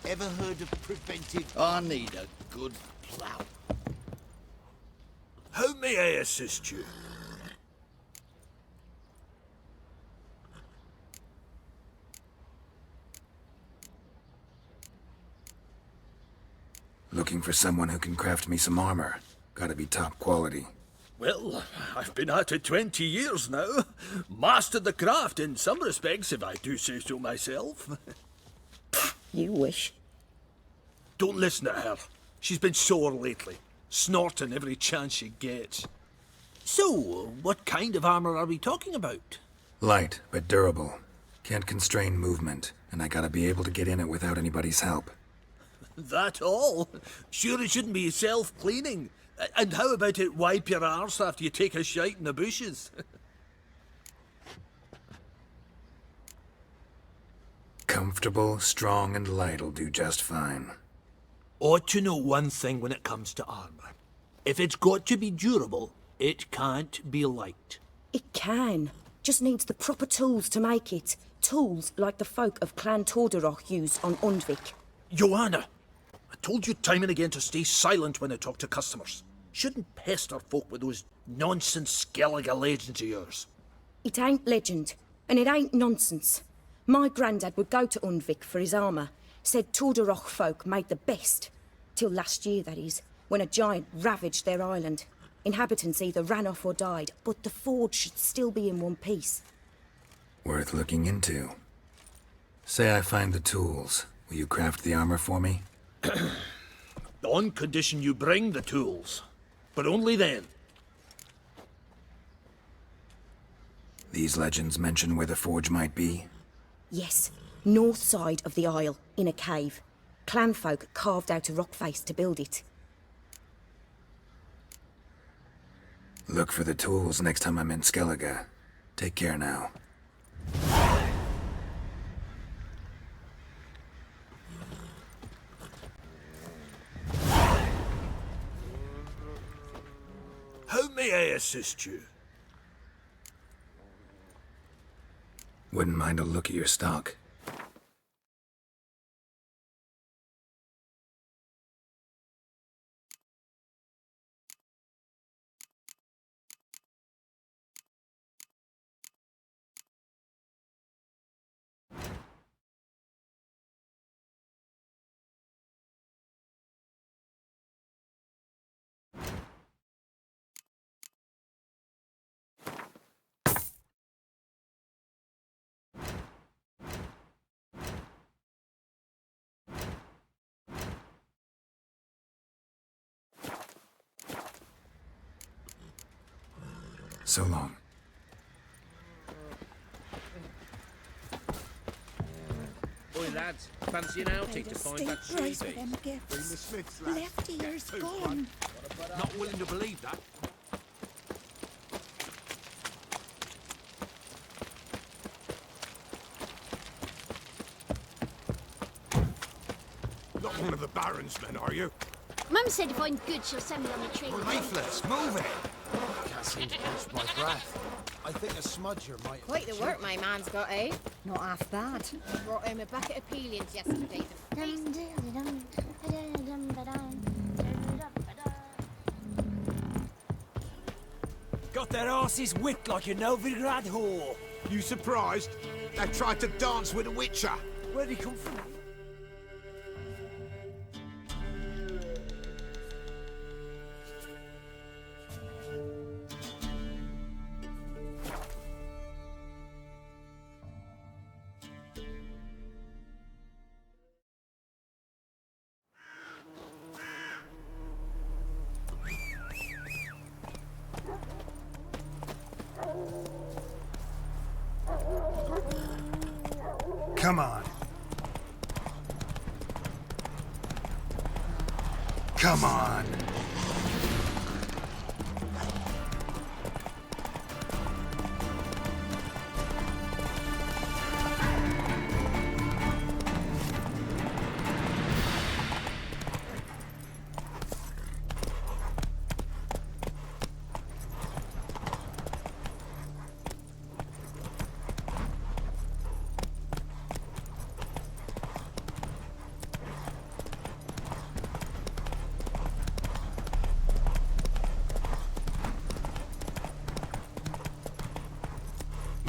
Ever heard of preventive... I need a good plough. How may I assist you? Looking for someone who can craft me some armor. Gotta be top quality. Well, I've been at it 20 years now. Mastered the craft in some respects, if I do say so myself. You wish. Don't listen to her. She's been sore lately, snorting every chance she gets. So, what kind of armor are we talking about? Light, but durable. Can't constrain movement, and I gotta be able to get in it without anybody's help. That all? Sure it shouldn't be self-cleaning. And how about it wipe your arse after you take a shite in the bushes? Comfortable, strong, and light'll do just fine. Ought to know one thing when it comes to armor. If it's got to be durable, it can't be light. It can. Just needs the proper tools to make it. Tools like the folk of Clan Torderoch use on Undvik. Joanna, I told you time and again to stay silent when I talk to customers. Shouldn't pester folk with those nonsense Skellige legends of yours. It ain't legend, and it ain't nonsense. My granddad would go to Undvik for his armour. Said Torderoch folk made the best. Till last year, that is, when a giant ravaged their island. Inhabitants either ran off or died, but the forge should still be in one piece. Worth looking into. Say I find the tools. Will you craft the armor for me? On condition you bring the tools. But only then. These legends mention where the forge might be? Yes, north side of the isle, in a cave. Clanfolk carved out a rock face to build it. Look for the tools next time I'm in Skellige. Take care now. How may I assist you? Wouldn't mind a look at your stock. So long. Oi lads, fancy an outing to find that tree beast? Bring the Smiths, lads. Left ear's gone. Not willing to believe that. Not one of the Baron's men, are you? Mum said if I'm good, she'll send me on the tree. Leaflets, move it! Can't seem to catch my breath. I think a smudger might... Quite the work my man's got, eh? Not half bad. Brought him a bucket of peelings yesterday. Got their asses whipped like a Novigrad whore. You surprised? They tried to dance with a witcher. Where'd he come from? Come on. Come on.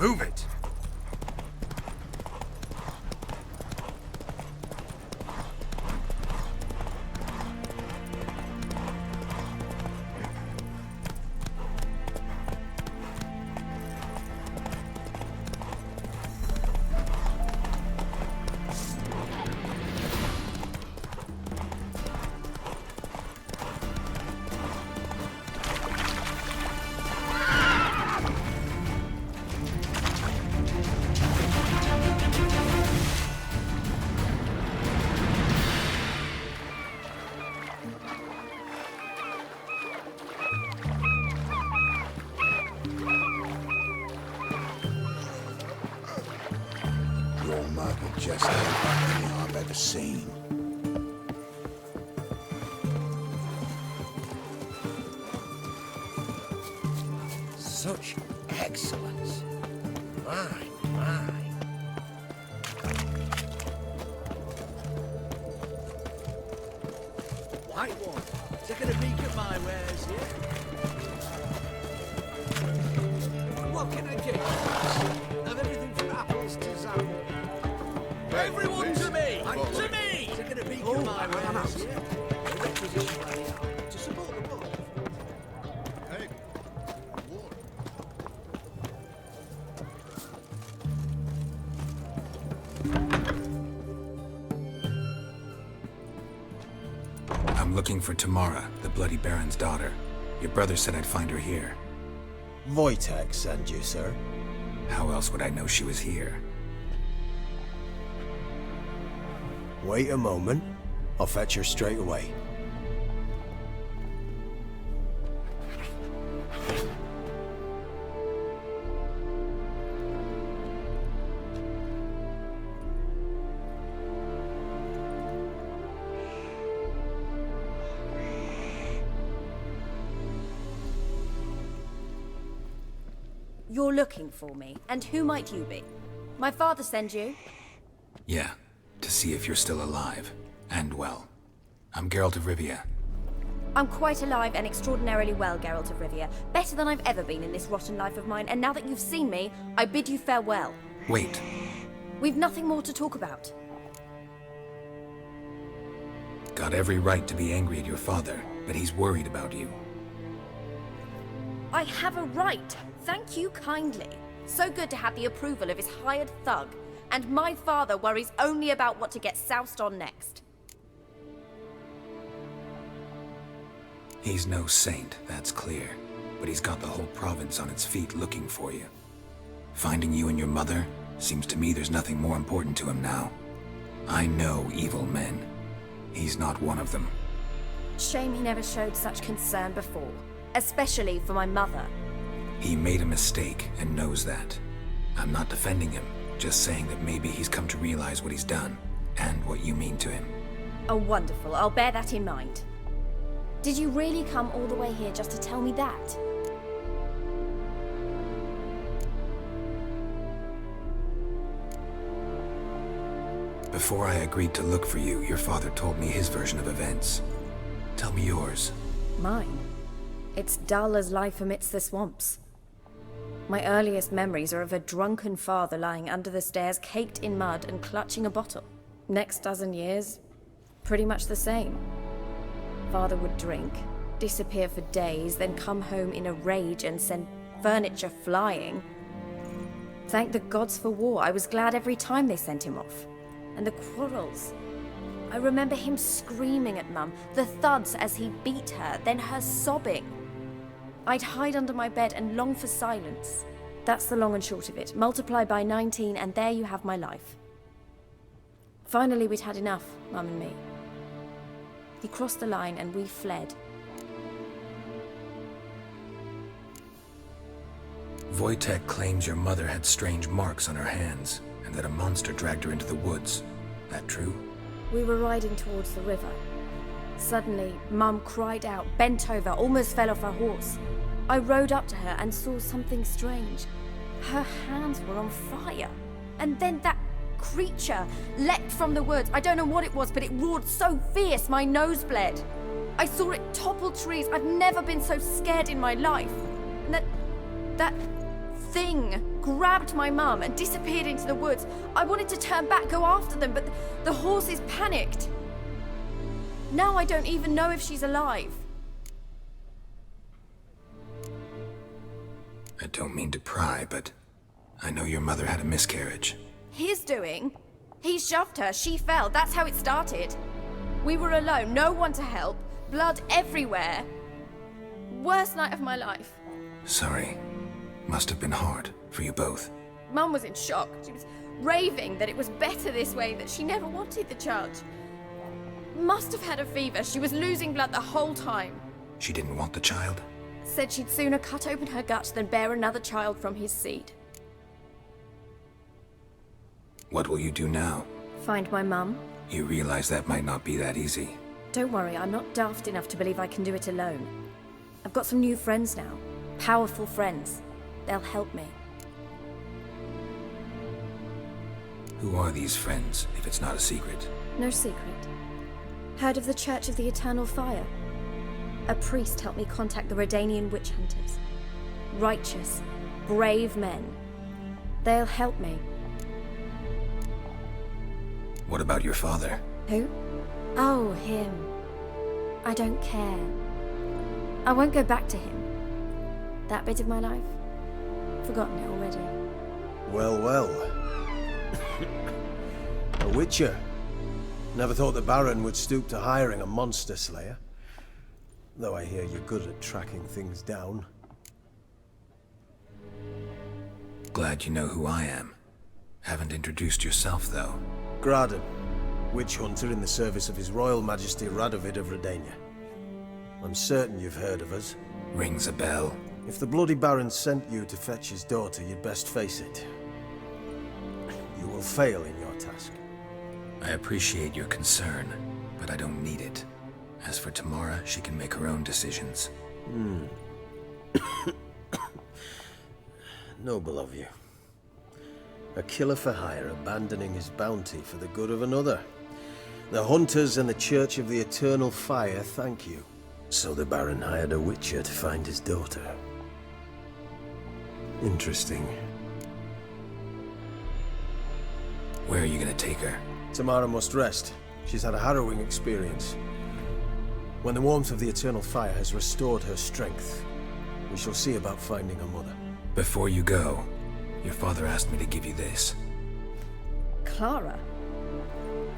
Move it. Your mother just ain't the I've ever seen. Such excellence. My. White one. Taking a peek at my wares here. What can I get? Of everything from apples to zam. Everyone to me! To me! Taking a peek at my wares here. The requisition where they are. To support the book. Hey, war. I'm looking for Tamara, the Bloody Baron's daughter. Your brother said I'd find her here. Wojtek sent you, sir. How else would I know she was here? Wait a moment. I'll fetch her straight away. You're looking for me, and who might you be? My father send you? Yeah, to see if you're still alive. And well. I'm Geralt of Rivia. I'm quite alive and extraordinarily well, Geralt of Rivia. Better than I've ever been in this rotten life of mine, and now that you've seen me, I bid you farewell. Wait. We've nothing more to talk about. Got every right to be angry at your father, but he's worried about you. I have a right. Thank you kindly. So good to have the approval of his hired thug. And my father worries only about what to get soused on next. He's no saint, that's clear. But he's got the whole province on its feet looking for you. Finding you and your mother, seems to me there's nothing more important to him now. I know evil men. He's not one of them. Shame he never showed such concern before. Especially for my mother. He made a mistake and knows that. I'm not defending him, just saying that maybe he's come to realize what he's done, and what you mean to him. Oh, wonderful. I'll bear that in mind. Did you really come all the way here just to tell me that? Before I agreed to look for you, your father told me his version of events. Tell me yours. Mine? It's dull as life amidst the swamps. My earliest memories are of a drunken father lying under the stairs, caked in mud and clutching a bottle. Next dozen years, pretty much the same. Father would drink, disappear for days, then come home in a rage and send furniture flying. Thank the gods for war. I was glad every time they sent him off. And the quarrels. I remember him screaming at Mum, the thuds as he beat her, then her sobbing. I'd hide under my bed and long for silence. That's the long and short of it. Multiply by 19 and there you have my life. Finally, we'd had enough, Mum and me. He crossed the line and we fled. Wojtek claims your mother had strange marks on her hands, and that a monster dragged her into the woods. That true? We were riding towards the river. Suddenly, Mum cried out, bent over, almost fell off her horse. I rode up to her and saw something strange. Her hands were on fire. And then that creature leapt from the woods. I don't know what it was, but it roared so fierce my nose bled. I saw it topple trees. I've never been so scared in my life. And that thing grabbed my mum and disappeared into the woods. I wanted to turn back, go after them, but the horses panicked. Now I don't even know if she's alive. I don't mean to pry, but I know your mother had a miscarriage. His doing? He shoved her, she fell, that's how it started. We were alone, no one to help, blood everywhere. Worst night of my life. Sorry. Must have been hard for you both. Mum was in shock. She was raving that it was better this way, that she never wanted the child. Must have had a fever. She was losing blood the whole time. She didn't want the child? Said she'd sooner cut open her gut than bear another child from his seed. What will you do now? Find my mum. You realize that might not be that easy. Don't worry, I'm not daft enough to believe I can do it alone. I've got some new friends now. Powerful friends. They'll help me. Who are these friends, if it's not a secret? No secret. Heard of the Church of the Eternal Fire? A priest helped me contact the Redanian witch hunters. Righteous, brave men. They'll help me. What about your father? Who? Oh, him. I don't care. I won't go back to him. That bit of my life? Forgotten it already. Well, well. A witcher. Never thought the Baron would stoop to hiring a monster slayer. Though I hear you're good at tracking things down. Glad you know who I am. Haven't introduced yourself, though. Graden, witch hunter in the service of His Royal Majesty Radovid of Redania. I'm certain you've heard of us. Rings a bell. If the Bloody Baron sent you to fetch his daughter, you'd best face it. You will fail in your task. I appreciate your concern, but I don't need it. As for Tamara, she can make her own decisions. Noble of you. A killer for hire abandoning his bounty for the good of another. The hunters and the Church of the Eternal Fire thank you. So the Baron hired a witcher to find his daughter. Interesting. Where are you gonna take her? Tamara must rest. She's had a harrowing experience. When the warmth of the Eternal Fire has restored her strength, we shall see about finding her mother. Before you go, your father asked me to give you this. Clara?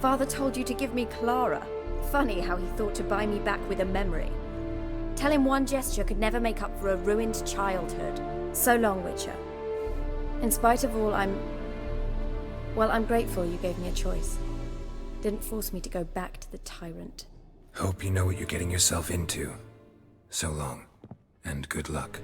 Father told you to give me Clara. Funny how he thought to buy me back with a memory. Tell him one gesture could never make up for a ruined childhood. So long, Witcher. In spite of all, I'm grateful you gave me a choice. Didn't force me to go back to the tyrant. Hope you know what you're getting yourself into. So long, and good luck.